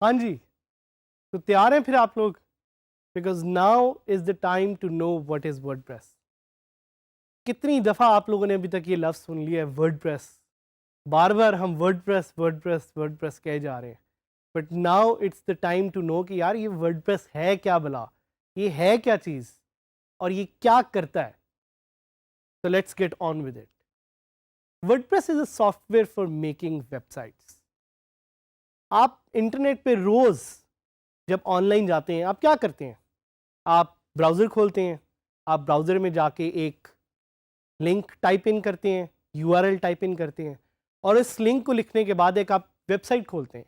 हाँ जी, तो तैयार हैं फिर आप लोग? Because now is the time to know what is WordPress. कितनी दफ़ा आप लोगों ने अभी तक ये लफ्ज़ सुन लिया है वर्डप्रेस? बार-बार हम वर्डप्रेस, वर्डप्रेस, वर्डप्रेस कहे जा रहे हैं। But now it's the time to know कि यार ये वर्डप्रेस है क्या भला? ये है क्या चीज़? और ये क्या करता है? So let's get on with it. WordPress is a software for making websites. आप इंटरनेट पे रोज जब ऑनलाइन जाते हैं आप क्या करते हैं? आप ब्राउज़र खोलते हैं, आप ब्राउज़र में जाके एक लिंक टाइप इन करते हैं, यूआरएल टाइप इन करते हैं और इस लिंक को लिखने के बाद एक आप वेबसाइट खोलते हैं।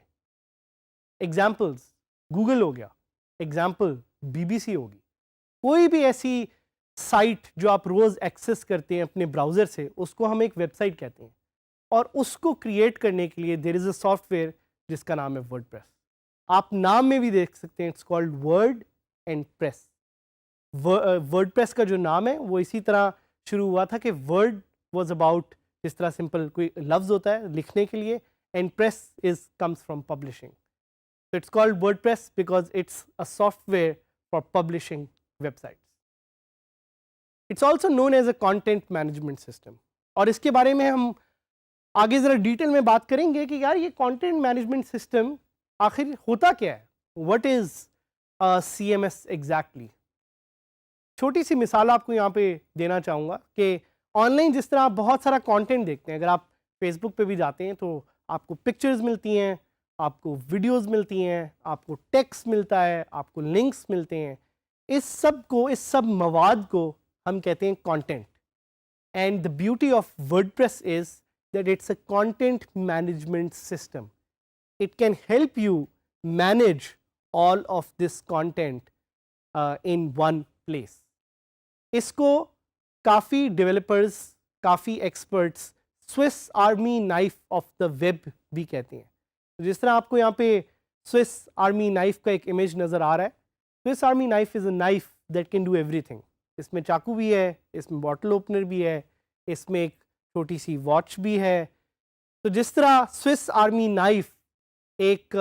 एग्जाम्पल्स गूगल हो गया, एग्जाम्पल बीबीसी होगी, कोई भी ऐसी साइट जो आप रोज़ एक्सेस करते हैं अपने ब्राउज़र से उसको हम एक वेबसाइट कहते हैं। और उसको क्रिएट करने के लिए देयर इज़ अ सॉफ्टवेयर जिसका नाम है वर्डप्रेस। आप नाम में भी देख सकते हैं, it's called word and press. WordPress का जो नाम है वो इसी तरह शुरू हुआ था कि वर्ड वाज अबाउट, जिस तरह सिंपल कोई लफ्ज़ होता है लिखने के लिए, and press is comes from publishing. So it's called WordPress because it's a software for publishing websites. It's also known as a content management system. और इसके बारे में हम आगे ज़रा डिटेल में बात करेंगे कि यार ये कंटेंट मैनेजमेंट सिस्टम आखिर होता क्या है? What is CMS exactly? छोटी सी मिसाल आपको यहाँ पे देना चाहूँगा कि ऑनलाइन जिस तरह आप बहुत सारा कंटेंट देखते हैं, अगर आप फेसबुक पे भी जाते हैं तो आपको पिक्चर्स मिलती हैं, आपको वीडियोस मिलती हैं, आपको टेक्स्ट मिलता है, आपको लिंक्स मिलते हैं। इस सब मवाद को हम कहते हैं content. And the beauty of WordPress is that it's a content management system. It can help you manage all of this content in one place. इसको काफ़ी डेवलपर्स, काफ़ी experts Swiss army knife of the web भी कहते हैं। तो जिस तरह आपको यहाँ पे स्विस आर्मी नाइफ का एक इमेज नज़र आ रहा है, Swiss army knife is a knife that can do everything. इसमें चाकू भी है, इसमें बॉटल ओपनर भी है, इसमें एक छोटी सी वॉच भी है। तो जिस तरह स्विस आर्मी नाइफ एक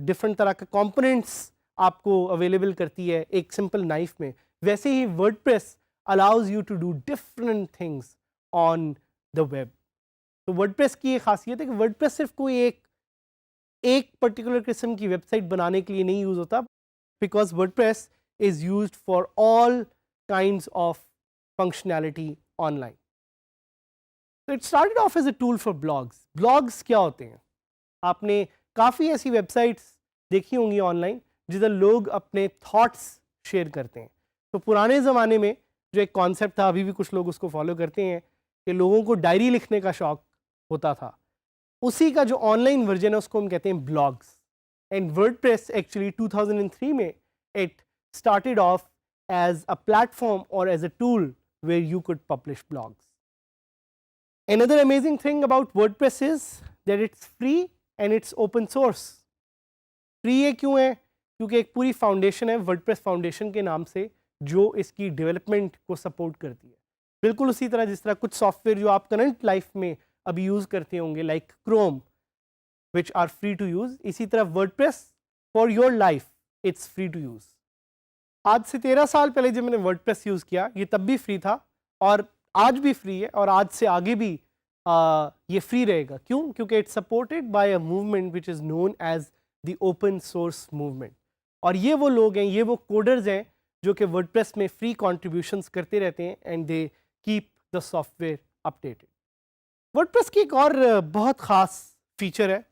डिफरेंट तरह का कंपोनेंट्स आपको अवेलेबल करती है एक सिंपल नाइफ में, वैसे ही WordPress allows you to do different things on the web. तो वर्डप्रेस की ये खासियत है कि वर्डप्रेस सिर्फ कोई एक पर्टिकुलर किस्म की वेबसाइट बनाने के लिए नहीं यूज़ होता, because WordPress is used for all kinds of functionality online. तो it started off as a tool for blogs. Blogs क्या होते हैं? आपने काफ़ी ऐसी वेबसाइट्स देखी होंगी ऑनलाइन जिधर लोग अपने थॉट्स शेयर करते हैं। तो पुराने ज़माने में जो एक कॉन्सेप्ट था, अभी भी कुछ लोग उसको फॉलो करते हैं, कि लोगों को डायरी लिखने का शौक होता था, उसी का जो ऑनलाइन वर्जन है उसको हम कहते हैं ब्लॉग्स। एंड वर्डप्रेस एक्चुअली 2003 में it started off as a platform और as a tool where you could publish blogs. Another amazing thing about WordPress is that it's free and it's open source. Free ये क्यों है? क्योंकि एक पूरी foundation है WordPress foundation के नाम से जो इसकी डेवलपमेंट को सपोर्ट करती है। बिल्कुल उसी तरह जिस तरह कुछ सॉफ्टवेयर जो आप करंट लाइफ में अभी यूज़ करते होंगे like Chrome which are free to use, इसी तरह WordPress for your life it's free to use. आज से 13 साल पहले जब मैंने वर्डप्रेस यूज़ किया ये तब भी फ्री था और आज भी फ्री है और आज से आगे भी ये फ्री रहेगा। क्यों? क्योंकि it's supported by a movement which is known as the open source movement. और ये वो लोग हैं, ये वो कोडर्स हैं जो कि वर्डप्रेस में फ्री कॉन्ट्रीब्यूशंस करते रहते हैं and they keep the software updated. WordPress की एक और बहुत ख़ास फीचर है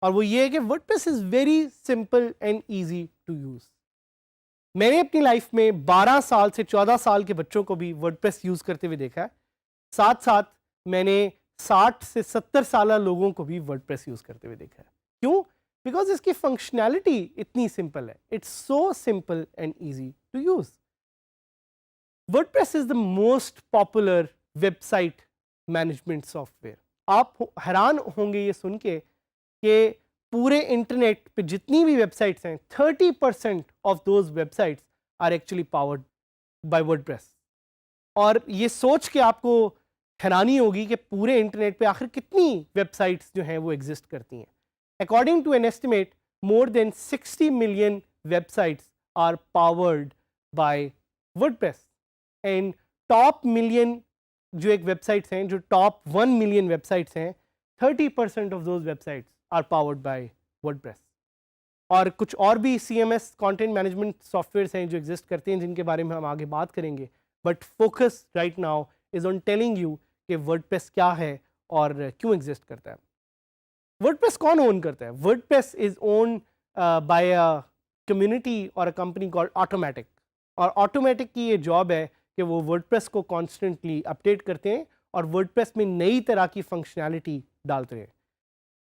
और वो ये है कि WordPress is very simple and easy to use. मैंने अपनी लाइफ में 12 साल से 14 साल के बच्चों को भी वर्डप्रेस यूज़ करते हुए देखा है। साथ साथ मैंने 60 से 70 साल लोगों को भी वर्डप्रेस यूज़ करते हुए देखा है। क्यों? बिकॉज इसकी फंक्शनैलिटी इतनी सिंपल है। It's so simple and easy to use. WordPress is the most popular website management software. आप हैरान होंगे ये सुन के कि पूरे इंटरनेट पे जितनी भी वेबसाइट्स हैं 30% of those websites are actually powered by WordPress. और ये सोच के आपको हैरानी होगी कि पूरे इंटरनेट पे आखिर कितनी वेबसाइट्स जो हैं वो एग्जिस्ट करती हैं। According to an estimate, more than 60 million websites are powered by WordPress. And top million जो एक websites हैं, जो top 1 million websites हैं, 30% of those websites are powered by WordPress. और कुछ और भी CMS content management softwares हैं जो exist करते हैं, जिनके बारे में हम आगे बात करेंगे. But focus right now is on telling you कि WordPress क्या है और क्यों exist करता है. WordPress कौन ओन करता है? WordPress is owned by a community or a company called Automatic. और Automatic की ये जॉब है कि वो WordPress को कॉन्स्टेंटली अपडेट करते हैं और WordPress में नई तरह की फंक्शनैलिटी डालते हैं.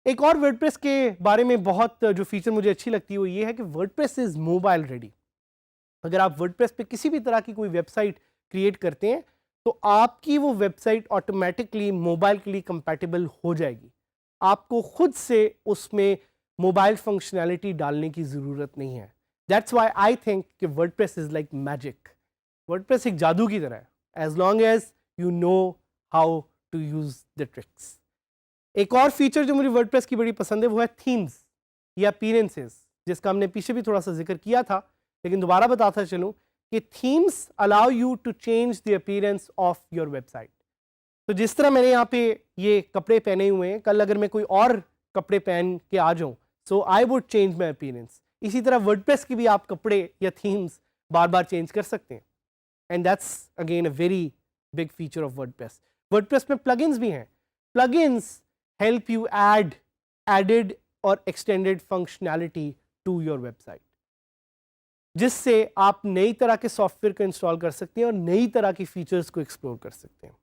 एक और WordPress के बारे में बहुत जो फीचर मुझे अच्छी लगती है वो ये है कि WordPress इज़ मोबाइल रेडी. अगर आप WordPress पे किसी भी तरह की कोई वेबसाइट क्रिएट करते हैं तो आपकी वो वेबसाइट ऑटोमेटिकली मोबाइल के लिए कंपैटिबल हो जाएगी. आपको खुद से उसमें मोबाइल फंक्शनैलिटी डालने की ज़रूरत नहीं है. दैट्स वाई आई थिंक कि WordPress is like magic. WordPress एक जादू की तरह है, as long as you know how to use the tricks. एक और फीचर जो मुझे वर्डप्रेस की बड़ी पसंद है वो है थीम्स या अपीयरेंसेस, जिसका हमने पीछे भी थोड़ा सा जिक्र किया था, लेकिन दोबारा बताता चलूँ कि themes allow you to change the appearance of your website. तो जिस तरह मैंने यहाँ पे ये कपड़े पहने हुए हैं, कल अगर मैं कोई और कपड़े पहन के आ जाऊँ, so I would change my appearance. इसी तरह वर्डप्रेस की भी आप कपड़े या थीम्स बार बार चेंज कर सकते हैं. And that's again a very big feature of WordPress. WordPress में प्लगइन्स भी हैं. प्लगइन्स हेल्प यू एडेड और extended functionality to your website, जिससे आप नई तरह के सॉफ्टवेयर को इंस्टॉल कर सकते हैं और नई तरह की फीचर्स को एक्सप्लोर कर सकते हैं.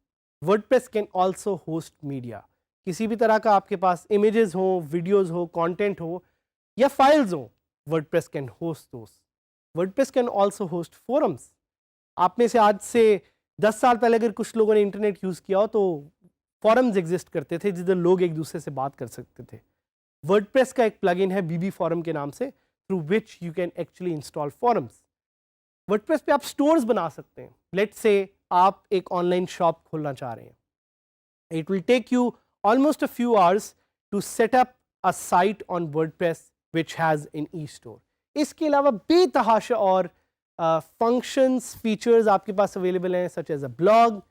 WordPress can also host media. किसी भी तरह का आपके पास इमेजेस हो, वीडियोस हो, कंटेंट हो या फाइल्स हो, WordPress can host those. WordPress can also host forums. आप में से आज से 10 साल पहले अगर कुछ लोगों ने इंटरनेट यूज़ किया हो तो फोरम्स एग्जिस्ट करते थे जिधर लोग एक दूसरे से बात कर सकते थे. वर्डप्रेस का एक प्लगइन है BB फोरम के नाम से, through which you can actually install forums. WordPress पे आप स्टोर्स बना सकते हैं. लेट्स से आप एक ऑनलाइन शॉप खोलना चाह रहे हैं. It will take you almost a few hours to set up a site on WordPress which has in e store. इसके अलावा बेतहाशा और फंक्शंस फीचर्स आपके पास अवेलेबल हैं, such as a blog,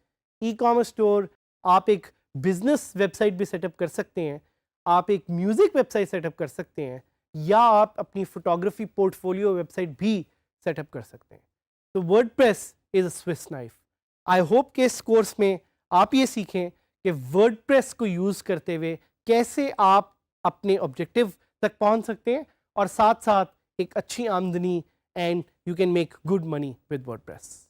e commerce store. आप एक बिजनेस वेबसाइट भी सेटअप कर सकते हैं, आप एक म्यूज़िक वेबसाइट सेटअप कर सकते हैं, या आप अपनी फोटोग्राफी पोर्टफोलियो वेबसाइट भी सेटअप कर सकते हैं. तो WordPress is a Swiss knife. I hope कि इस कोर्स में आप ये सीखें कि वर्डप्रेस को यूज़ करते हुए कैसे आप अपने ऑब्जेक्टिव तक पहुंच सकते हैं और साथ साथ एक अच्छी आमदनी, and you can make good money with WordPress.